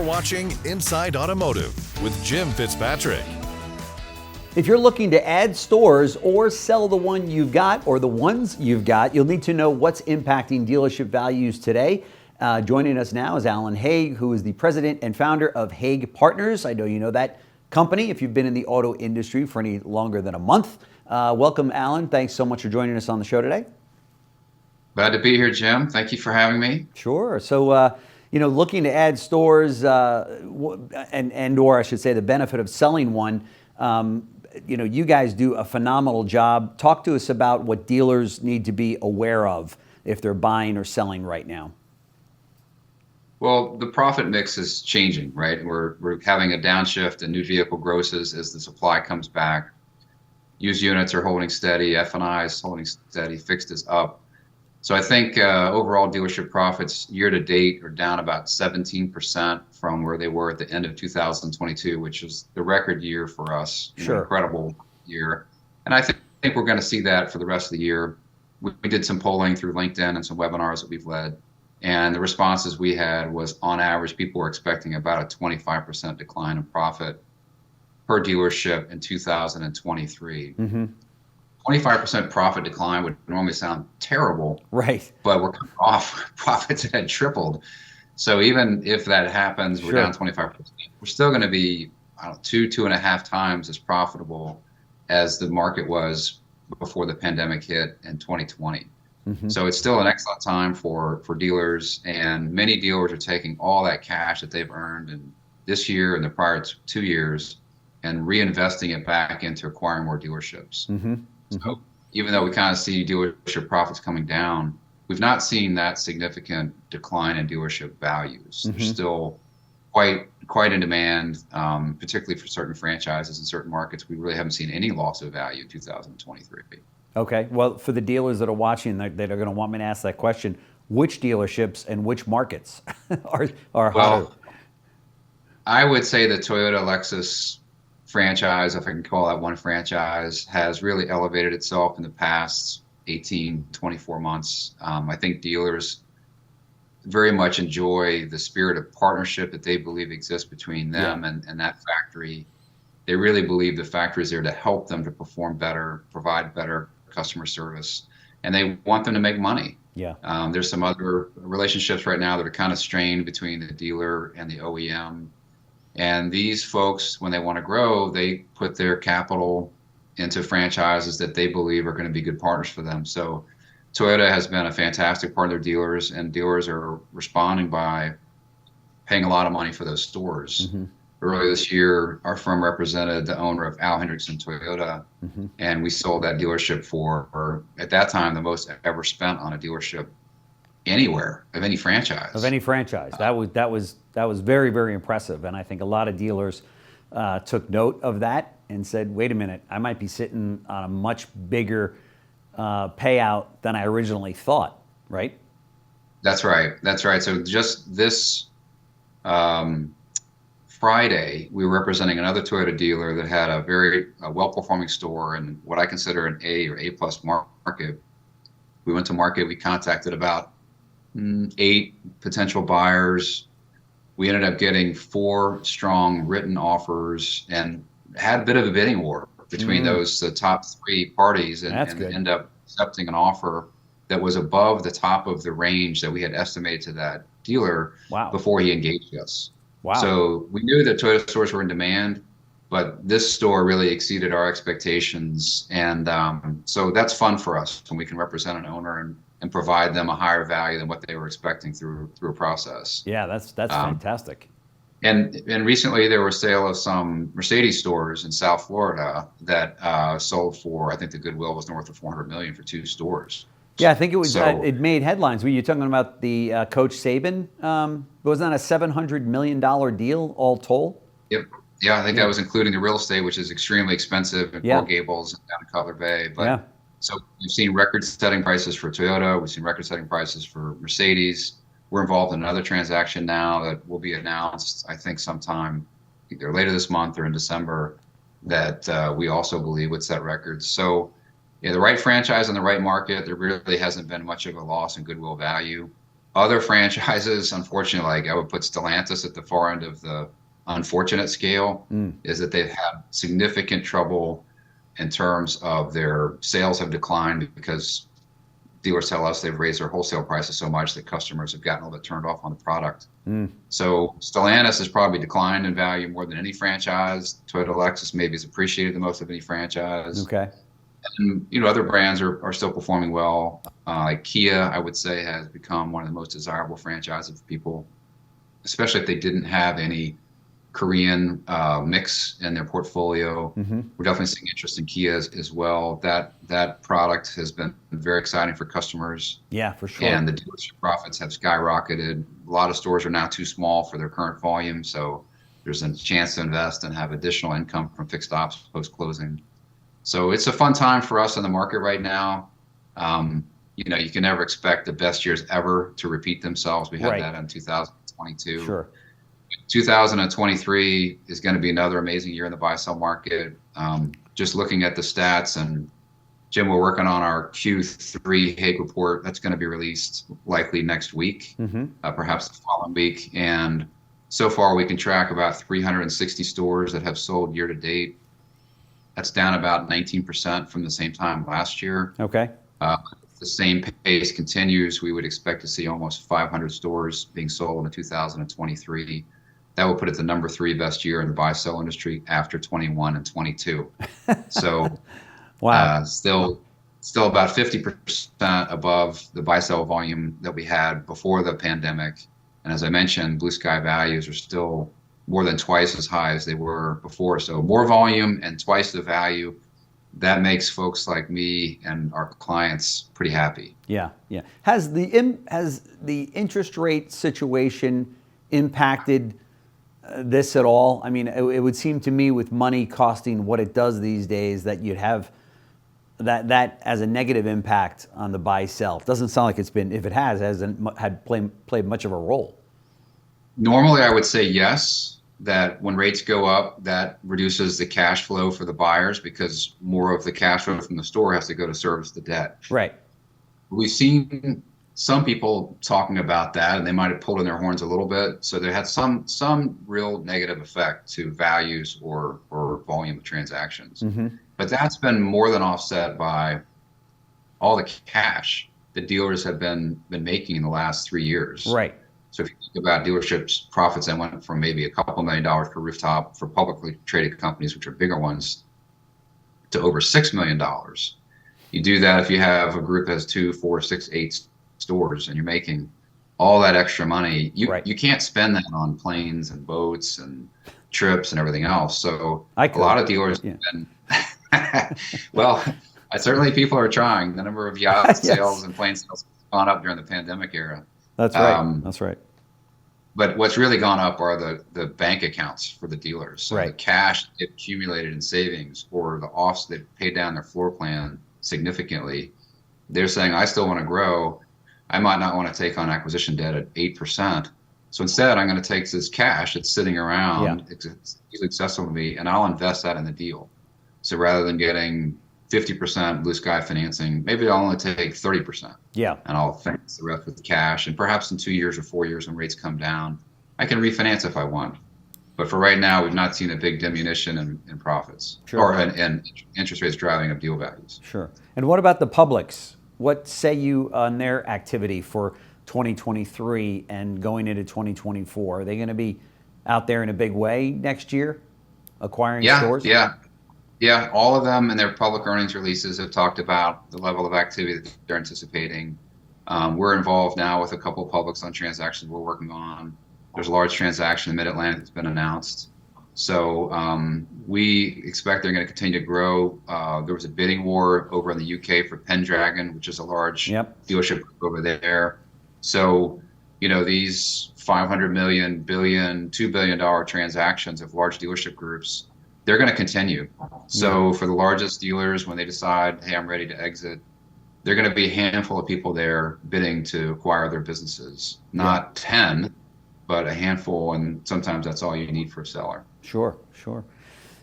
watching Inside Automotive with Jim Fitzpatrick. If you're looking to add stores or sell the one you've got or the ones you've got, you'll need to know what's impacting dealership values today. Joining us now is Alan Haig, who is the president and founder of Haig Partners. I know you know that company if you've been in the auto industry for any longer than a month. Welcome, Alan. Thanks so much for joining us on the show today. Glad to be here, Jim. Thank you for having me. Sure. So, looking to add stores and or I should say the benefit of selling one, you guys do a phenomenal job. Talk to us about what dealers need to be aware of if they're buying or selling right now. Well, the profit mix is changing, right? We're having a downshift in new vehicle grosses as the supply comes back. Used units are holding steady, F&I is holding steady, fixed is up. So I think overall dealership profits year to date are down about 17% from where they were at the end of 2022, which is the record year for us. Sure. Incredible year. And I think we're going to see that for the rest of the year. We did some polling through LinkedIn and some webinars that we've led. And the responses we had was, on average, people were expecting about a 25% decline in profit per dealership in 2023. Mm-hmm. 25% profit decline would normally sound terrible, right? But we're coming off profits that had tripled. So even if that happens, we're down 25%. We're still going to be 2.5 times as profitable as the market was before the pandemic hit in 2020. Mm-hmm. So it's still an excellent time for dealers, and many dealers are taking all that cash that they've earned in this year and the prior 2 years and reinvesting it back into acquiring more dealerships. Mm-hmm. So even though we kind of see dealership profits coming down, we've not seen that significant decline in dealership values. Mm-hmm. They're still quite in demand, particularly for certain franchises in certain markets. We really haven't seen any loss of value in 2023. Okay. Well, for the dealers that are watching, that are going to want me to ask that question, which dealerships and which markets are hotter? Well, I would say the Toyota Lexus franchise, if I can call that one franchise, has really elevated itself in the past 18, 24 months. I think dealers very much enjoy the spirit of partnership that they believe exists between them and that factory. They really believe the factory is there to help them to perform better, provide better customer service, and they want them to make money. Yeah. There's some other relationships right now that are kind of strained between the dealer and the OEM. And these folks, when they want to grow, they put their capital into franchises that they believe are going to be good partners for them. So Toyota has been a fantastic partner of dealers, and dealers are responding by paying a lot of money for those stores. Mm-hmm. Earlier this year, our firm represented the owner of Al Hendrickson Toyota, mm-hmm. and we sold that dealership for, at that time, the most ever spent on a dealership anywhere of any franchise. That was very, very impressive, and I think a lot of dealers took note of that and said, "Wait a minute, I might be sitting on a much bigger payout than I originally thought." Right? That's right. So just this Friday, we were representing another Toyota dealer that had a very well-performing store in what I consider an A or A+ market. We went to market. We contacted about 8 potential buyers. We ended up getting 4 strong written offers and had a bit of a bidding war between the top 3 parties, and end up accepting an offer that was above the top of the range that we had estimated to that dealer before he engaged us. Wow. So we knew that Toyota stores were in demand, but this store really exceeded our expectations. And so that's fun for us when we can represent an owner and provide them a higher value than what they were expecting through a process. Yeah, that's fantastic. And recently there was a sale of some Mercedes stores in South Florida that sold for, I think the goodwill was north of $400 million for 2 stores. Yeah, I think it was. It made headlines. Were you talking about the Coach Saban? Wasn't that a $700 million deal all told? Yep. Yeah, I think that was including the real estate, which is extremely expensive in Coral Gables and down in Cutler Bay. But so we've seen record-setting prices for Toyota. We've seen record-setting prices for Mercedes. We're involved in another transaction now that will be announced, I think, sometime either later this month or in December, that we also believe would set records. So, the right franchise in the right market, there really hasn't been much of a loss in goodwill value. Other franchises, unfortunately, like I would put Stellantis at the far end of the unfortunate scale, is that they've had significant trouble in terms of their sales have declined because dealers tell us they've raised their wholesale prices so much that customers have gotten a little bit turned off on the product. So Stellantis has probably declined in value more than any franchise. Toyota Lexus maybe has appreciated the most of any franchise. Okay. And, other brands are still performing well. Like Kia, I would say, has become one of the most desirable franchises for people, especially if they didn't have any Korean mix in their portfolio. We're definitely seeing interest in Kia as well. That product has been very exciting for customers. Yeah, for sure. And the dealership profits have skyrocketed. A lot of stores are now too small for their current volume, so there's a chance to invest and have additional income from fixed ops post-closing. So it's a fun time for us in the market right now. You can never expect the best years ever to repeat themselves. We had that in 2022. Sure. 2023 is going to be another amazing year in the buy-sell market. Just looking at the stats, and Jim, we're working on our Q3 Haig report. That's going to be released likely next week, perhaps the following week. And so far, we can track about 360 stores that have sold year to date. That's down about 19% from the same time last year. Okay. If the same pace continues, we would expect to see almost 500 stores being sold in 2023. That would put it the number 3 best year in the buy-sell industry after 21 and 22. So, wow. Still about 50% above the buy-sell volume that we had before the pandemic. And as I mentioned, blue sky values are still more than twice as high as they were before. So more volume and twice the value. That makes folks like me and our clients pretty happy. Yeah, yeah. Has the interest rate situation impacted this at all? I mean, it would seem to me with money costing what it does these days that you'd have that as a negative impact on the buy-sell. It doesn't sound like it's been, if it hasn't played much of a role. Normally, I would say yes, that when rates go up, that reduces the cash flow for the buyers because more of the cash flow from the store has to go to service the debt. Right. We've seen some people talking about that, and they might have pulled in their horns a little bit. So they had some real negative effect to values or volume of transactions. But that's been more than offset by all the cash that dealers have been making in the last 3 years. Right. So if you think about dealerships' profits, that went from maybe a couple $1 million per rooftop for publicly traded companies, which are bigger ones, to over $6 million. You do that if you have a group that has 2, 4, 6, 8 stores, and you're making all that extra money. You can't spend that on planes and boats and trips and everything else. So a lot of dealers have been, well, certainly people are trying. The number of yacht sales and plane sales has gone up during the pandemic era. That's right. That's right. But what's really gone up are the bank accounts for the dealers. So the cash they've accumulated in savings or the offs they've paid down their floor plan significantly. They're saying, I still want to grow. I might not want to take on acquisition debt at 8%. So instead, I'm going to take this cash that's sitting around, it's easily accessible to me, and I'll invest that in the deal. So rather than getting 50% blue sky financing, maybe I'll only take 30%. Yeah. And I'll finance the rest with cash. And perhaps in 2 years or 4 years when rates come down, I can refinance if I want. But for right now, we've not seen a big diminution in profits or in interest rates driving up deal values. Sure. And what about the publics? What say you on their activity for 2023 and going into 2024? Are they going to be out there in a big way next year, acquiring stores? Yeah, all of them in their public earnings releases have talked about the level of activity that they're anticipating. We're involved now with a couple of publics on transactions we're working on. There's a large transaction in Mid-Atlantic that's been announced. So we expect they're going to continue to grow. There was a bidding war over in the UK for Pendragon, which is a large dealership over there. So, these $500 million, billion, $2 billion transactions of large dealership groups, they're going to continue. So for the largest dealers, when they decide, hey, I'm ready to exit, they're going to be a handful of people there bidding to acquire their businesses. Not 10, but a handful, and sometimes that's all you need for a seller. Sure.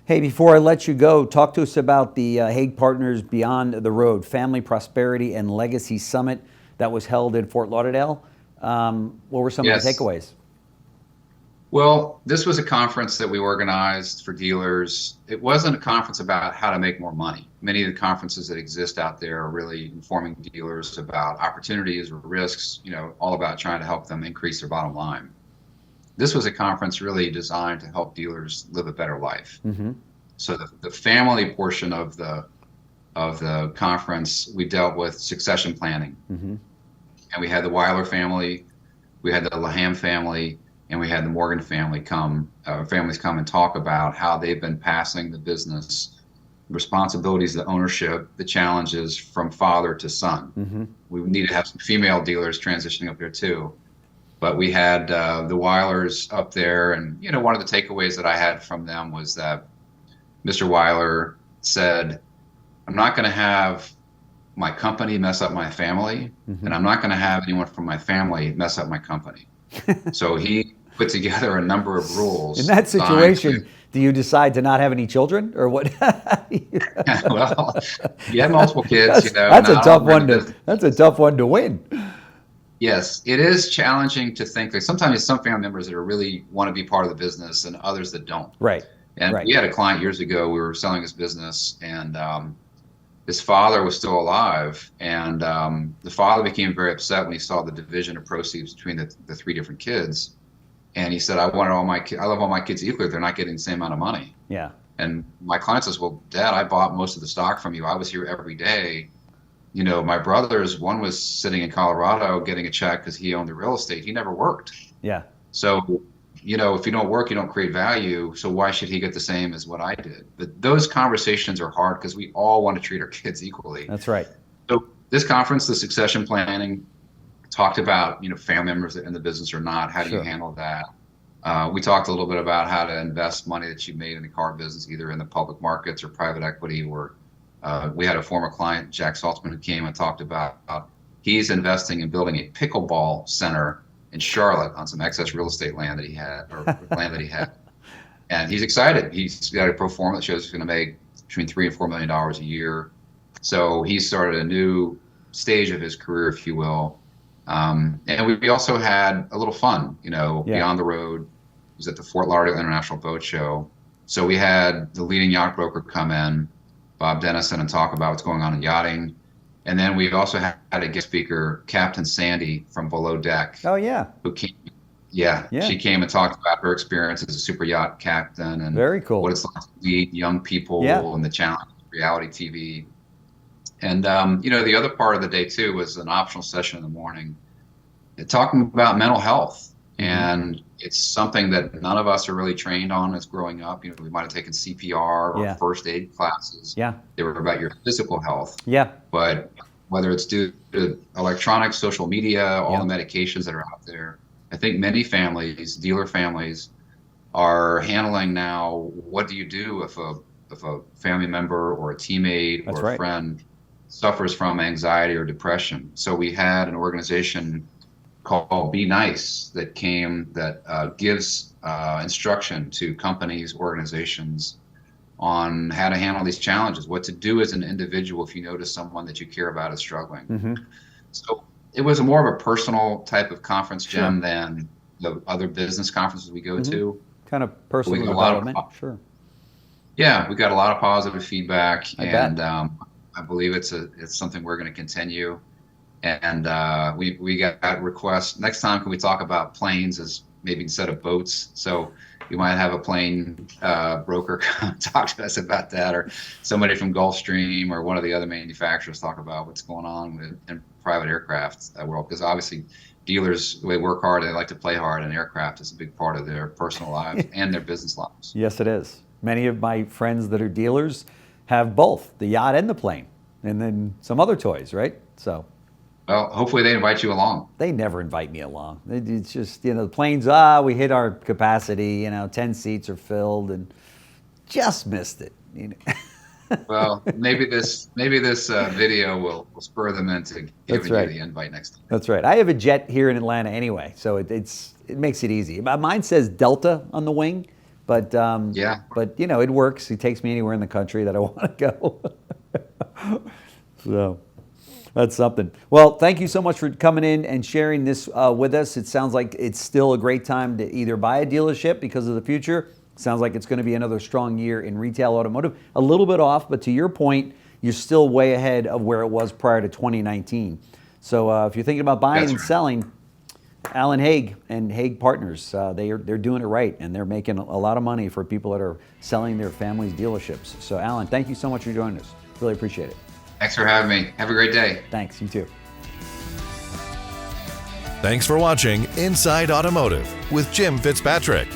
Hey, before I let you go, talk to us about the Haig Partners Beyond the Road Family Prosperity and Legacy Summit that was held in Fort Lauderdale. What were some of the takeaways? Well, this was a conference that we organized for dealers. It wasn't a conference about how to make more money. Many of the conferences that exist out there are really informing dealers about opportunities or risks, all about trying to help them increase their bottom line. This was a conference really designed to help dealers live a better life. Mm-hmm. So the family portion of the conference, we dealt with succession planning. Mm-hmm. And we had the Weiler family, we had the Laham family, and we had the Morgan family families come and talk about how they've been passing the business responsibilities, the ownership, the challenges from father to son. Mm-hmm. We need to have some female dealers transitioning up there too. But we had the Weilers up there, and one of the takeaways that I had from them was that Mr. Weiler said, I'm not going to have my company mess up my family, mm-hmm. and I'm not going to have anyone from my family mess up my company. So he put together a number of rules. In that situation, do you decide to not have any children, or what? Well, you have multiple kids. That's a tough one That's a tough one to win. Yes, it is challenging to think. Like sometimes there's some family members that are really want to be part of the business, and others that don't. Right. And we had a client years ago. We were selling his business, and his father was still alive, and the father became very upset when he saw the division of proceeds between the three different kids. And he said, I love all my kids equally. They're not getting the same amount of money. Yeah. And my client says, well, Dad, I bought most of the stock from you. I was here every day. My brothers, one was sitting in Colorado getting a check because he owned the real estate. He never worked. Yeah. So, if you don't work, you don't create value. So why should he get the same as what I did? But those conversations are hard because we all want to treat our kids equally. That's right. So this conference, the succession planning, talked about, family members that are in the business or not. How do you handle that? We talked a little bit about how to invest money that you made in the car business, either in the public markets or private equity. Or we had a former client, Jack Saltzman, who came and talked about he's investing in building a pickleball center in Charlotte on some excess real estate land that he had, and he's excited. He's got a pro forma that shows he's going to make between $3 and $4 million a year. So he started a new stage of his career, if you will. And we also had a little fun, beyond the road. It was at the Fort Lauderdale International Boat Show. So we had the leading yacht broker come in, Bob Dennison, and talk about what's going on in yachting. And then we also had a guest speaker, Captain Sandy from Below Deck. Oh, yeah. Who came. Yeah. She came and talked about her experience as a super yacht captain and very cool. What it's like to lead young people and the challenge of reality TV. And, the other part of the day, too, was an optional session in the morning talking about mental health. And it's something that none of us are really trained on as growing up. We might have taken CPR or first aid classes. Yeah. They were about your physical health. Yeah. But whether it's due to electronics, social media, all the medications that are out there, I think many families, dealer families, are handling now, what do you do if a family member or a teammate or a friend suffers from anxiety or depression? So we had an organization called Be Nice that gives instruction to companies, organizations on how to handle these challenges, what to do as an individual if you notice someone that you care about is struggling. Mm-hmm. So it was more of a personal type of conference, Jim, than the other business conferences we go to. Kind of personal development, sure. Yeah, we got a lot of positive feedback, and I believe it's something we're going to continue. And we got requests. Next time, can we talk about planes as maybe instead of boats? So we might have a plane broker come talk to us about that, or somebody from Gulfstream or one of the other manufacturers talk about what's going on in private aircraft world. Because obviously dealers, they work hard, they like to play hard, and aircraft is a big part of their personal lives and their business lives. Yes, it is. Many of my friends that are dealers have both, the yacht and the plane, and then some other toys, right? So. Well, hopefully they invite you along. They never invite me along. It's just, the planes, we hit our capacity, 10 seats are filled, and just missed it. Well, maybe this video will spur them into giving you the invite next time. That's right. I have a jet here in Atlanta anyway, so it makes it easy. Mine says Delta on the wing, but it works. It takes me anywhere in the country that I want to go. So. That's something. Well, thank you so much for coming in and sharing this with us. It sounds like it's still a great time to either buy a dealership because of the future. Sounds like it's going to be another strong year in retail automotive. A little bit off, but to your point, you're still way ahead of where it was prior to 2019. So if you're thinking about buying and selling, Alan Haig and Haig Partners, they're doing it right, and they're making a lot of money for people that are selling their family's dealerships. So Alan, thank you so much for joining us. Really appreciate it. Thanks for having me. Have a great day. Thanks, you too. Thanks for watching Inside Automotive with Jim Fitzpatrick.